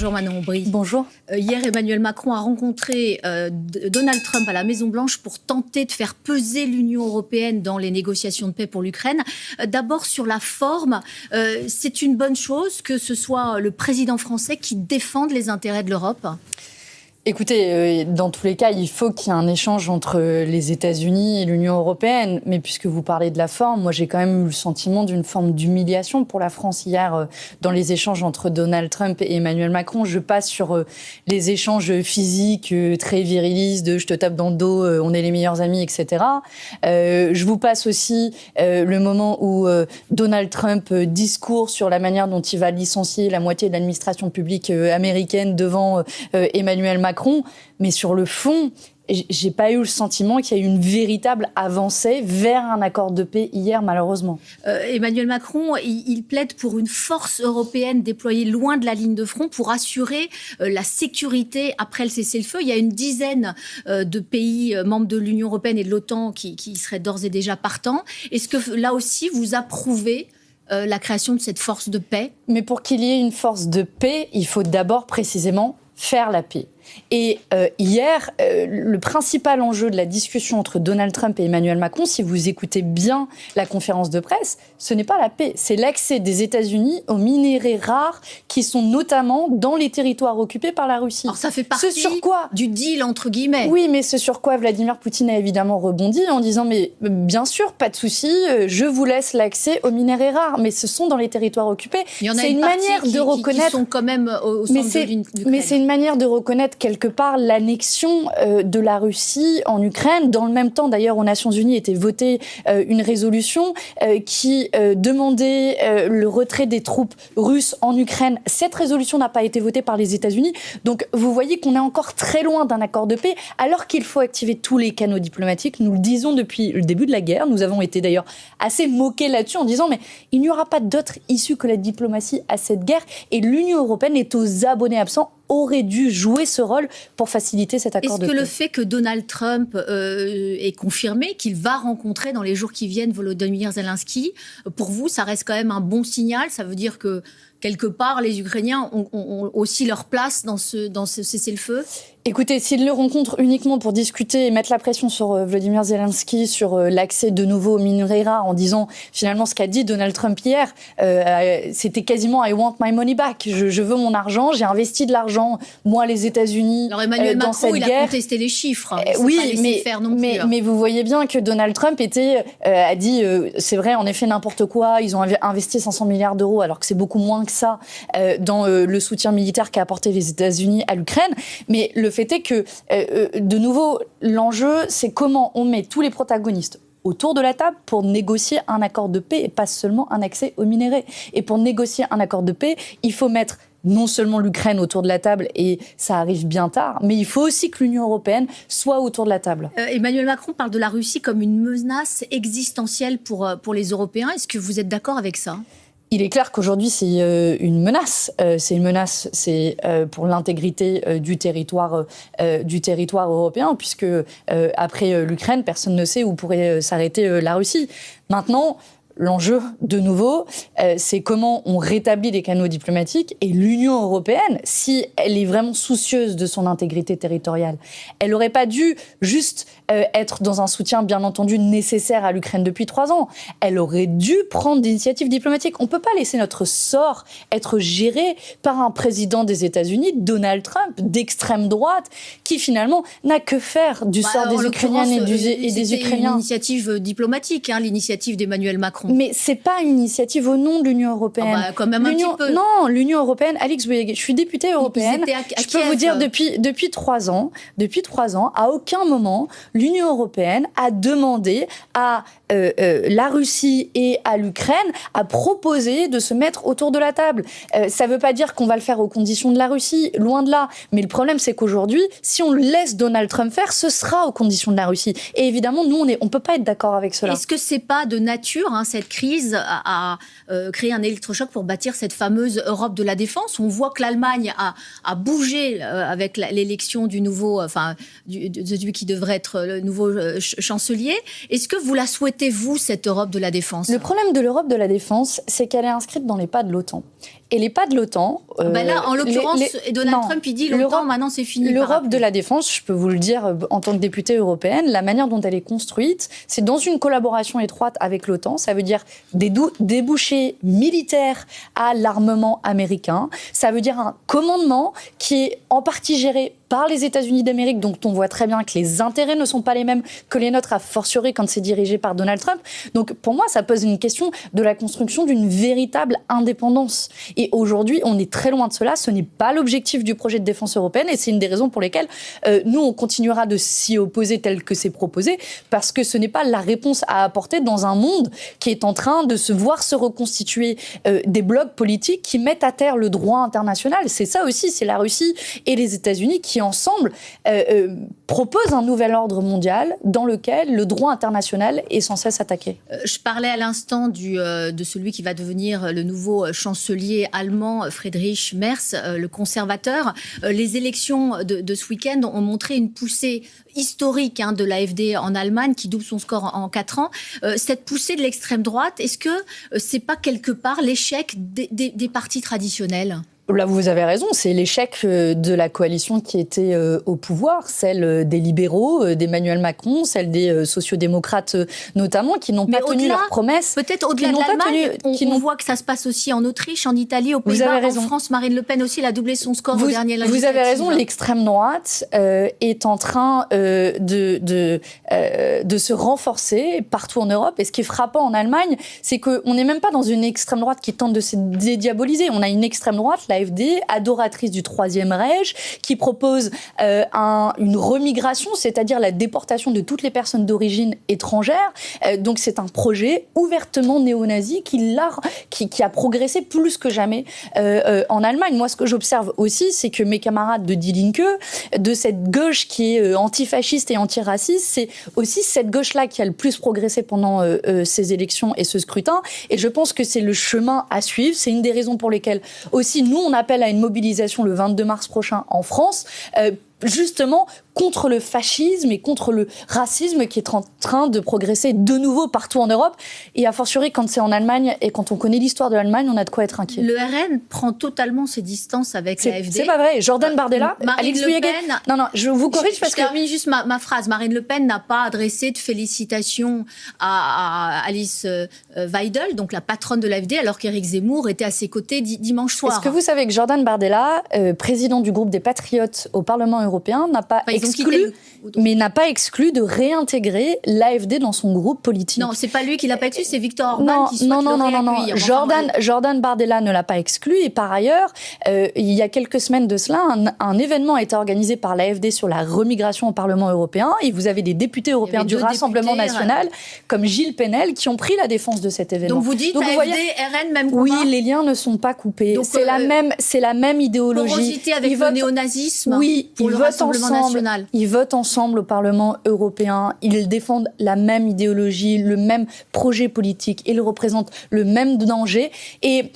Bonjour Manon Aubry. Bonjour. Hier, Emmanuel Macron a rencontré Donald Trump à la Maison-Blanche pour tenter de faire peser l'Union européenne dans les négociations de paix pour l'Ukraine. D'abord, sur la forme, c'est une bonne chose que ce soit le président français qui défende les intérêts de l'Europe ? Écoutez, dans tous les cas, il faut qu'il y ait un échange entre les États-Unis et l'Union européenne. Mais puisque vous parlez de la forme, moi j'ai quand même eu le sentiment d'une forme d'humiliation pour la France hier dans les échanges entre Donald Trump et Emmanuel Macron. Je passe sur les échanges physiques très virilistes de « je te tape dans le dos, on est les meilleurs amis », etc. Je vous passe aussi le moment où Donald Trump discourt sur la manière dont il va licencier la moitié de l'administration publique américaine devant Emmanuel Macron. Mais sur le fond, j'ai pas eu le sentiment qu'il y a eu une véritable avancée vers un accord de paix hier, malheureusement. Emmanuel Macron, il plaide pour une force européenne déployée loin de la ligne de front pour assurer la sécurité après le cessez-le-feu. Il y a une dizaine de pays membres de l'Union européenne et de l'OTAN qui seraient d'ores et déjà partants. Est-ce que là aussi, vous approuvez la création de cette force de paix ? Mais pour qu'il y ait une force de paix, il faut d'abord précisément faire la paix. Et hier, le principal enjeu de la discussion entre Donald Trump et Emmanuel Macron, si vous écoutez bien la conférence de presse, ce n'est pas la paix, c'est l'accès des États-Unis aux minéraux rares qui sont notamment dans les territoires occupés par la Russie. Alors ça fait partie du deal, entre guillemets. Oui, mais ce sur quoi Vladimir Poutine a évidemment rebondi en disant « mais bien sûr, pas de souci, je vous laisse l'accès aux minéraux rares ». Mais ce sont dans les territoires occupés. Il y en a une manière de reconnaître qui sont quand même au centre de l'Ukraine. Mais c'est une manière de reconnaître quelque part l'annexion de la Russie en Ukraine. Dans le même temps, d'ailleurs, aux Nations Unies était votée une résolution qui demandait le retrait des troupes russes en Ukraine. Cette résolution n'a pas été votée par les États-Unis. Donc, vous voyez qu'on est encore très loin d'un accord de paix, alors qu'il faut activer tous les canaux diplomatiques. Nous le disons depuis le début de la guerre. Nous avons été d'ailleurs assez moqués là-dessus en disant mais il n'y aura pas d'autre issue que la diplomatie à cette guerre. Et l'Union européenne est aux abonnés absents, aurait dû jouer ce rôle pour faciliter cet accord de paix. Est-ce que le fait que Donald Trump ait confirmé qu'il va rencontrer dans les jours qui viennent Volodymyr Zelensky, pour vous, ça reste quand même un bon signal ? Ça veut dire que, quelque part, les Ukrainiens ont aussi leur place dans ce cessez-le-feu ? Écoutez, s'ils le rencontrent uniquement pour discuter et mettre la pression sur Volodymyr Zelensky, sur l'accès de nouveau aux minéraux rares, en disant finalement ce qu'a dit Donald Trump hier, c'était quasiment « I want my money back ». Je veux mon argent, j'ai investi de l'argent, moi, les États-Unis, alors Emmanuel dans Macron, cette guerre. Il a contesté les chiffres. Oui, mais vous voyez bien que Donald Trump a dit c'est vrai, en effet, n'importe quoi. Ils ont investi 500 milliards d'euros, alors que c'est beaucoup moins que ça, dans le soutien militaire qu'a apporté les États-Unis à l'Ukraine. Mais le fait est que, de nouveau, l'enjeu, c'est comment on met tous les protagonistes autour de la table pour négocier un accord de paix et pas seulement un accès aux minéraux. Et pour négocier un accord de paix, il faut mettre non seulement l'Ukraine autour de la table, et ça arrive bien tard, mais il faut aussi que l'Union européenne soit autour de la table. Emmanuel Macron parle de la Russie comme une menace existentielle pour les Européens. Est-ce que vous êtes d'accord avec ça ? Il est clair qu'aujourd'hui, c'est une menace. C'est une menace, pour l'intégrité du territoire européen, puisque après l'Ukraine, personne ne sait où pourrait s'arrêter la Russie. Maintenant, l'enjeu, de nouveau, c'est comment on rétablit les canaux diplomatiques, et l'Union européenne, si elle est vraiment soucieuse de son intégrité territoriale, elle n'aurait pas dû juste être dans un soutien, bien entendu, nécessaire à l'Ukraine depuis 3 ans. Elle aurait dû prendre des initiatives diplomatiques. On ne peut pas laisser notre sort être géré par un président des États-Unis, Donald Trump, d'extrême droite, qui finalement n'a que faire du sort des Ukrainiennes et des Ukrainiens. C'est une initiative diplomatique, l'initiative d'Emmanuel Macron. Mais c'est pas une initiative au nom de l'Union européenne. Quand même un petit peu. Non, l'Union européenne, Alix Bouygues, je suis députée européenne. Je peux vous dire, depuis 3 ans, à aucun moment, l'Union européenne a demandé à la Russie et à l'Ukraine à proposer de se mettre autour de la table. Ça veut pas dire qu'on va le faire aux conditions de la Russie, loin de là. Mais le problème, c'est qu'aujourd'hui, si on laisse Donald Trump faire, ce sera aux conditions de la Russie. Et évidemment, nous, on peut pas être d'accord avec cela. Est-ce que c'est pas de nature, cette cette crise a créé un électrochoc pour bâtir cette fameuse Europe de la défense. On voit que l'Allemagne a bougé avec l'élection du nouveau, de celui qui devrait être le nouveau chancelier. Est-ce que vous la souhaitez, vous, cette Europe de la défense? Le problème de l'Europe de la défense, c'est qu'elle est inscrite dans les pas de l'OTAN. Et les pas de l'OTAN... là, en l'occurrence, Donald Trump, il dit l'OTAN, maintenant c'est fini. L'Europe de la défense, je peux vous le dire en tant que députée européenne, la manière dont elle est construite, c'est dans une collaboration étroite avec l'OTAN. Ça veut dire des débouchés militaires à l'armement américain. Ça veut dire un commandement qui est en partie géré par les États-Unis d'Amérique, donc on voit très bien que les intérêts ne sont pas les mêmes que les nôtres, a fortiori quand c'est dirigé par Donald Trump. Donc pour moi, ça pose une question de la construction d'une véritable indépendance. Et aujourd'hui, on est très loin de cela. Ce n'est pas l'objectif du projet de défense européenne, et c'est une des raisons pour lesquelles nous, on continuera de s'y opposer tel que c'est proposé, parce que ce n'est pas la réponse à apporter dans un monde qui est en train de se voir se reconstituer des blocs politiques qui mettent à terre le droit international. C'est ça aussi, c'est la Russie et les États-Unis qui ensemble proposent un nouvel ordre mondial dans lequel le droit international est sans cesse attaqué. Je parlais à l'instant de celui qui va devenir le nouveau chancelier allemand, Friedrich Merz, le conservateur. Les élections de ce week-end ont montré une poussée historique de l'AfD en Allemagne, qui double son score en 4 ans. Cette poussée de l'extrême droite, est-ce que c'est pas quelque part l'échec des partis traditionnels ? Là, vous avez raison, c'est l'échec de la coalition qui était au pouvoir, celle des libéraux, d'Emmanuel Macron, celle des sociodémocrates notamment, qui n'ont pas tenu leurs promesses. Peut-être au-delà de l'Allemagne, on voit que ça se passe aussi en Autriche, en Italie, aux Pays-Bas, en France. Marine Le Pen aussi, elle a doublé son score au dernier législatif. Vous avez raison, l'extrême droite est en train de se renforcer partout en Europe. Et ce qui est frappant en Allemagne, c'est qu'on n'est même pas dans une extrême droite qui tente de se dédiaboliser. On a une extrême droite, l'AfD, adoratrice du Troisième Reich, qui propose une remigration, c'est-à-dire la déportation de toutes les personnes d'origine étrangère. Donc c'est un projet ouvertement néo-nazi qui a progressé plus que jamais en Allemagne. Moi, ce que j'observe aussi, c'est que mes camarades de Die Linke, de cette gauche qui est antifasciste et antiraciste, c'est aussi cette gauche-là qui a le plus progressé pendant ces élections et ce scrutin. Et je pense que c'est le chemin à suivre. C'est une des raisons pour lesquelles aussi nous, on appelle à une mobilisation le 22 mars prochain en France, justement contre le fascisme et contre le racisme qui est en train de progresser de nouveau partout en Europe. Et a fortiori, quand c'est en Allemagne et quand on connaît l'histoire de l'Allemagne, on a de quoi être inquiet. Le RN prend totalement ses distances avec l'AfD. C'est pas vrai. Jordan Bardella, Alex Buyege... Non, je vous corrige parce que... Je termine juste ma phrase. Marine Le Pen n'a pas adressé de félicitations à Alice Weidel, donc la patronne de l'AfD, alors qu'Éric Zemmour était à ses côtés dimanche soir. Est-ce que vous savez que Jordan Bardella, président du groupe des Patriotes au Parlement européen, n'a pas exclu de réintégrer l'AfD dans son groupe politique. Non, c'est pas lui qui l'a pas exclu, c'est Viktor Orban qui souhaite le réaccueillir. Jordan Bardella ne l'a pas exclu, et par ailleurs, il y a quelques semaines de cela, un événement a été organisé par l'AfD sur la remigration au Parlement européen, et vous avez des députés européens du Rassemblement national, comme Gilles Penel, qui ont pris la défense de cet événement. Donc vous dites AfD, RN, même combat. Oui, les liens ne sont pas coupés. C'est la même idéologie. Porosité avec le néonazisme. Oui, pour le Rassemblement national. Ils votent ensemble au Parlement européen, ils défendent la même idéologie, le même projet politique, ils représentent le même danger. Et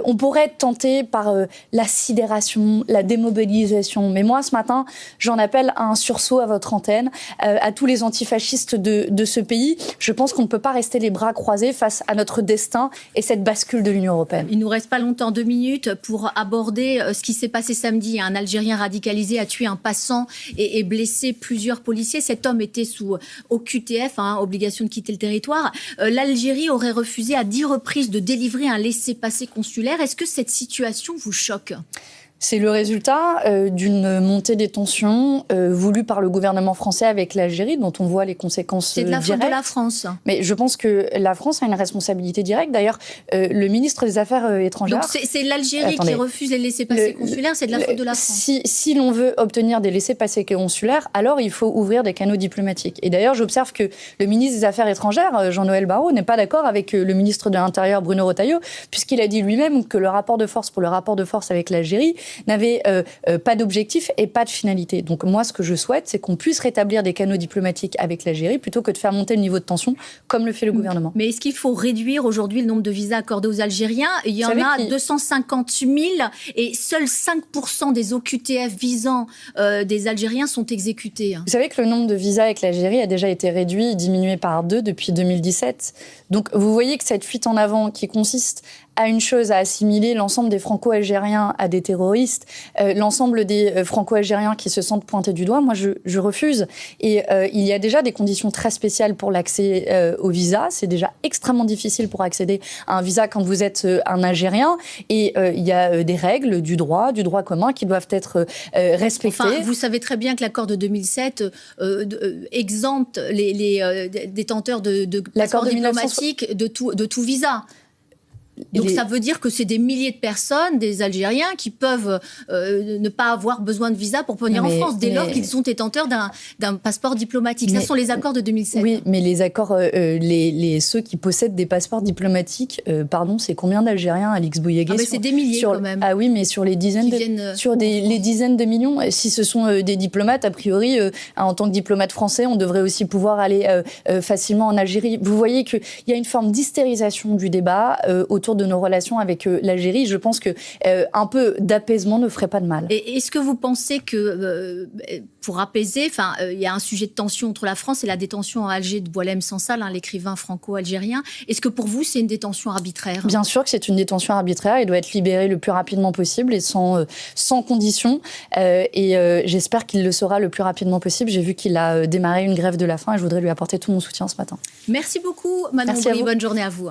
on pourrait être tenté par la sidération, la démobilisation. Mais moi, ce matin, j'en appelle à un sursaut à votre antenne, à tous les antifascistes de ce pays. Je pense qu'on ne peut pas rester les bras croisés face à notre destin et cette bascule de l'Union européenne. Il nous reste pas longtemps, 2 minutes, pour aborder ce qui s'est passé samedi. Un Algérien radicalisé a tué un passant et blessé plusieurs policiers. Cet homme était sous OQTF, obligation de quitter le territoire. L'Algérie aurait refusé à 10 reprises de délivrer un laissez-passer consulaire. Est-ce que cette situation vous choque ? C'est le résultat d'une montée des tensions voulue par le gouvernement français avec l'Algérie, dont on voit les conséquences directes. C'est de la faute de la France. Mais je pense que la France a une responsabilité directe. D'ailleurs, le ministre des Affaires étrangères... Donc c'est l'Algérie qui refuse les laissez-passer consulaires, c'est de la faute de la France. Si l'on veut obtenir des laissez-passer consulaires, alors il faut ouvrir des canaux diplomatiques. Et d'ailleurs, j'observe que le ministre des Affaires étrangères, Jean-Noël Barrot, n'est pas d'accord avec le ministre de l'Intérieur, Bruno Retailleau, puisqu'il a dit lui-même que le rapport de force avec l'Algérie n'avait pas d'objectif et pas de finalité. Donc moi, ce que je souhaite, c'est qu'on puisse rétablir des canaux diplomatiques avec l'Algérie plutôt que de faire monter le niveau de tension comme le fait le gouvernement. Mais est-ce qu'il faut réduire aujourd'hui le nombre de visas accordés aux Algériens? Il y en a 250 000 et seuls 5% des OQTF visant des Algériens sont exécutés. Vous savez que le nombre de visas avec l'Algérie a déjà été réduit, diminué par 2 depuis 2017. Donc vous voyez que cette fuite en avant qui consiste à une chose, à assimiler l'ensemble des Franco-Algériens à des terroristes, l'ensemble des Franco-Algériens qui se sentent pointés du doigt, moi je refuse. Et il y a déjà des conditions très spéciales pour l'accès au visa. C'est déjà extrêmement difficile pour accéder à un visa quand vous êtes un Algérien. Et il y a des règles du droit commun qui doivent être respectées. Enfin, vous savez très bien que l'accord de 2007 exempte les détenteurs de passeports diplomatiques de tout visa. Donc ça veut dire que c'est des milliers de personnes, des Algériens, qui peuvent ne pas avoir besoin de visa pour venir en France, dès lors qu'ils sont détenteurs d'un passeport diplomatique. Ça sont les accords de 2007. Oui, mais les accords, ceux qui possèdent des passeports diplomatiques, c'est combien d'Algériens, Alix Bouygues? C'est des milliers quand même. Ah oui, mais sur les dizaines les dizaines de millions. Si ce sont des diplomates, a priori, en tant que diplomate français, on devrait aussi pouvoir aller facilement en Algérie. Vous voyez qu'il y a une forme d'hystérisation du débat autour de nos relations avec l'Algérie. Je pense que un peu d'apaisement ne ferait pas de mal. Et est-ce que vous pensez que pour apaiser, il y a un sujet de tension entre la France et la détention à Alger de Boualem Sansal, l'écrivain franco-algérien. Est-ce que pour vous c'est une détention arbitraire? Bien sûr que c'est une détention arbitraire. Il doit être libéré le plus rapidement possible et sans condition. Et j'espère qu'il le sera le plus rapidement possible. J'ai vu qu'il a démarré une grève de la faim et je voudrais lui apporter tout mon soutien ce matin. Merci beaucoup, Manon Brie. Bonne journée à vous.